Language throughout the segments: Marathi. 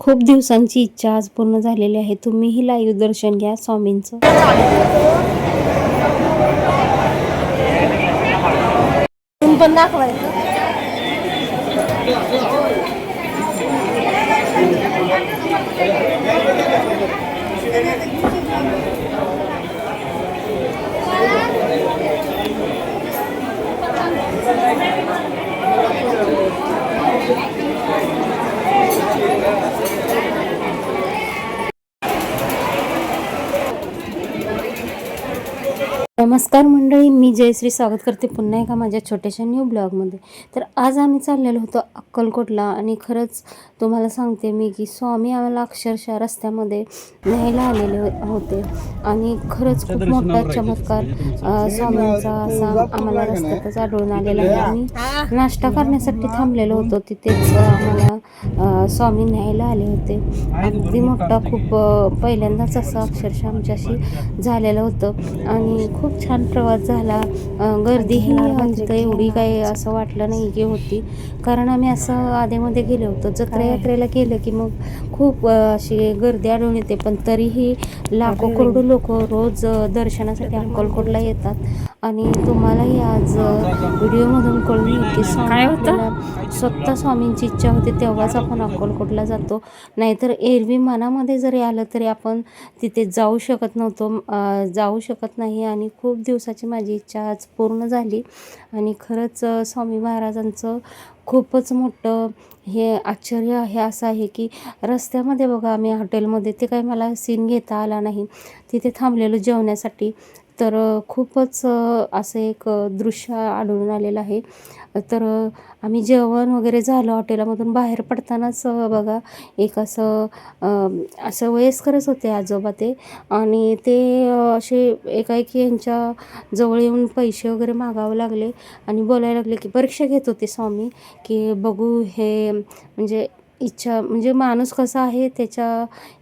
खूप दिवसांची इच्छा आज पूर्ण झालेली आहे. तुम्हीही लाईव्ह दर्शन घ्या स्वामींचं. पण दाखवायचं. नमस्कार मंडळी, मी जयश्री स्वागत करते पुन्हा एका माझ्या छोट्याशा न्यू ब्लॉगमध्ये. तर आज आम्ही चाललेलो होतो अक्कलकोटला आणि खरंच तुम्हाला सांगते मी की स्वामी आम्हाला अक्षरशः रस्त्यामध्ये न्यायला आलेले होते आणि खरंच खूप मोठा चमत्कार स्वामींचा असा आम्हाला रस्त्यातच आढळून आलेला आहे. आम्ही नाश्ता करण्यासाठी थांबलेलो होतो, तिथेच आम्हाला स्वामी न्यायला आले होते. अगदी मोठा खूप पहिल्यांदाच असं अक्षरशः आमच्याशी झालेलं होतं आणि खूप छान प्रवास झाला. गर्दीही तिथं एवढी काही असं वाटलं नाही की होती, कारण आम्ही असं आधेमध्ये गेलो होतो. जत्रा यात्रेला गेलं की मग खूप अशी गर्दी आढळून येते, पण तरीही लाखो करोडो लोक रोज दर्शनासाठी अक्कलकोटला येतात. आणि तुम्हालाही आज व्हिडिओमधून कळून येईल की स्वतः स्वामींची इच्छा होते तेव्हाच आपण अक्कलकोटला जातो, नाहीतर एरवी मनामध्ये जरी आलं तरी आपण तिथे जाऊ शकत नव्हतो, जाऊ शकत नाही. आणि खूप दिवसाची माझी इच्छा आज पूर्ण झाली आणि खरंच स्वामी महाराजांचं खूपच मोठं हे आश्चर्य आहे असं आहे की रस्त्यामध्ये बघा, आम्ही हॉटेलमध्ये, ते काही मला सीन घेता आला नाही, तिथे थांबलेलो जेवण्यासाठी. तर खूपच असं एक दृश्य आढळून आलेलं आहे. तर आम्ही जेवण वगैरे झालं, हॉटेलामधून बाहेर पडतानाच बघा एक असं वयस्करच होते आजोबा ते, आणि ते असे एकाएकी यांच्या जवळ येऊन पैसे वगैरे मागावं लागले आणि बोलायला लागले की परीक्षा घेत होते स्वामी की बघू हे म्हणजे इच्छा, म्हणजे माणूस कसा आहे त्याच्या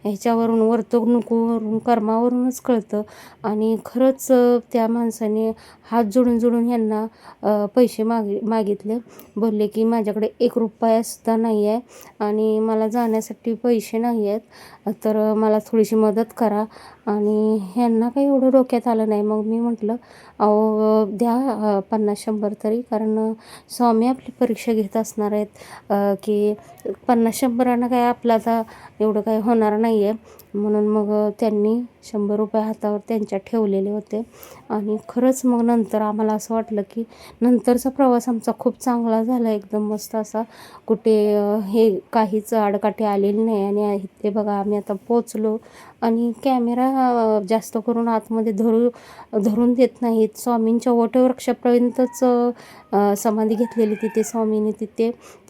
ह्याच्यावरून, वर्तणुकीवरून, कर्मावरूनच कळतं. आणि खरंच त्या माणसाने हात जोडून यांना पैसे मागितले. बोलले की माझ्याकडे 1 रुपयासुद्धा नाही आहे आणि मला जाण्यासाठी पैसे नाही आहेत, तर मला थोडीशी मदत करा. आणि ह्यांना काही एवढं डोक्यात आलं नाही. मग मी म्हटलं अहो द्या 50-100 तरी, कारण स्वामी आपली परीक्षा घेत असणार आहेत की 50-100 काय आपलं आता एवढं काही होणार नाही आहे. म्हणून मग त्यांनी 100 रुपये हातावर त्यांच्या ठेवलेले होते. आणि खरंच मग नंतर आम्हाला असं वाटलं की नंतरचा प्रवास आमचा खूप चांगला झाला, एकदम मस्त असा, कुठे हे काहीच आडकाठी आलेली नाही. आणि ते बघा आम्ही आता पोचलो आणि कॅमेरा जास्त करून आतमध्ये धरून देत नाहीत. स्वामींच्या वटवृक्षापर्यंतच समाधी घेतलेली तिथे स्वामींनी,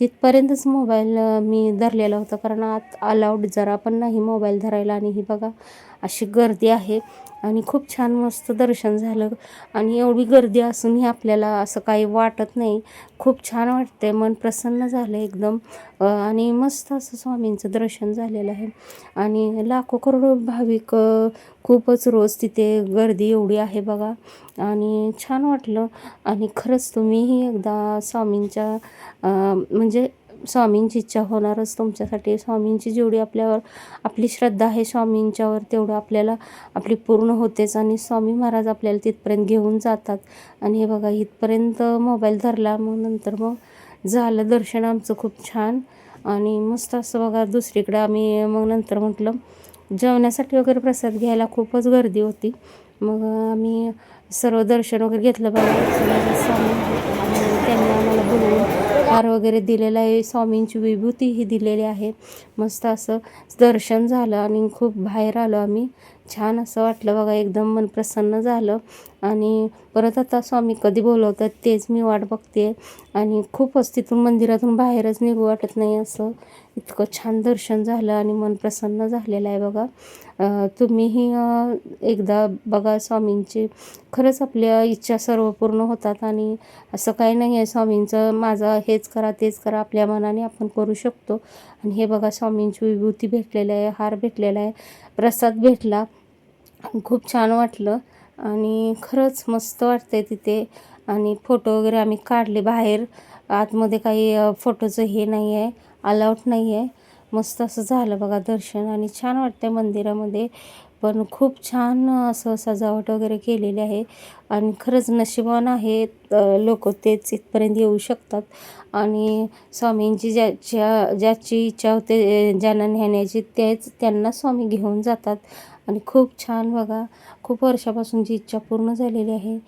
तिथपर्यंतच मोबाईल मी धरलेला होता, कारण आत अलाउड जरा पण नाही मोबाईल धरायला. आणि ही बघा अशी गर्दी आहे आणि खूप छान मस्त दर्शन झालं. आणि एवढी गर्दी असूनही आपल्याला असं काही वाटत नाही, खूप छान वाटते, मन प्रसन्न झालं एकदम. आणि मस्त असं स्वामींचं दर्शन झालेलं आहे. आणि लाखो करोडो भाविक खूपच रोज तिथे गर्दी एवढी आहे बघा, आणि छान वाटलं. आणि खरंच तुम्हीही एकदा स्वामींच्या म्हणजे स्वामींची इच्छा होणारच तुमच्यासाठी. स्वामींची जेवढी आपल्यावर आपली श्रद्धा आहे स्वामींच्यावर, तेवढं आपल्याला आपली पूर्ण होतेच. आणि स्वामी महाराज आपल्याला तिथपर्यंत घेऊन जातात. आणि हे बघा इथपर्यंत मोबाईल धरला, मग नंतर मग झालं दर्शन आमचं खूप छान आणि मस्त असं बघा. दुसरीकडे आम्ही मग नंतर म्हटलं जेवण्यासाठी वगैरे प्रसाद घ्यायला खूपच गर्दी होती. मग आम्ही सर्व दर्शन वगैरे घेतलं बघा. त्यांनी आम्हाला बोलवून हार वगैरे दिलेला आहे, स्वामींची विभूतीही दिलेली आहे. मस्त असं दर्शन झालं आणि खूप बाहेर आलो आम्ही. छान असं वाटलं बघा, एकदम मन प्रसन्न झालं. आणि परत आता स्वामी कधी बोलवतात तेच मी वाट बघते. आणि खूपच तिथून मंदिरातून बाहेरच निघू वाटत नाही, असं इतकं छान दर्शन झालं आणि मन प्रसन्न झालेलं आहे बघा. तुम्हीही एकदा बघा स्वामींची, खरंच आपल्या इच्छा सर्व पूर्ण होतात. आणि असं काही नाही आहे स्वामींचं माझं हेच करा तेच करा, आपल्या मनाने आपण करू शकतो. आणि हे बघा स्वामींची विभूती भेटलेली आहे, हार भेटलेला आहे, प्रसाद भेटला, खूप छान वाटलं. आणि खरंच मस्त वाटतंय तिथे. आणि फोटो वगैरे आम्ही काढले बाहेर, आतमध्ये काही फोटोचं हे नाही आहे, अलाउड नाही आहे. मस्त असं झालं बघा दर्शन आणि छान वाटतं मंदिरामध्ये. पण खूप छान असं सजावट वगैरे केलेली आहे आणि खरंच नशिबवान आहेत लोक, तेच इथपर्यंत येऊ शकतात. आणि स्वामींची ज्याची इच्छा होते ज्यांना नेण्याची, तेच त्यांना स्वामी घेऊन जातात. आणि खूप छान बघा, खूप वर्षापासूनची इच्छा पूर्ण झालेली आहे.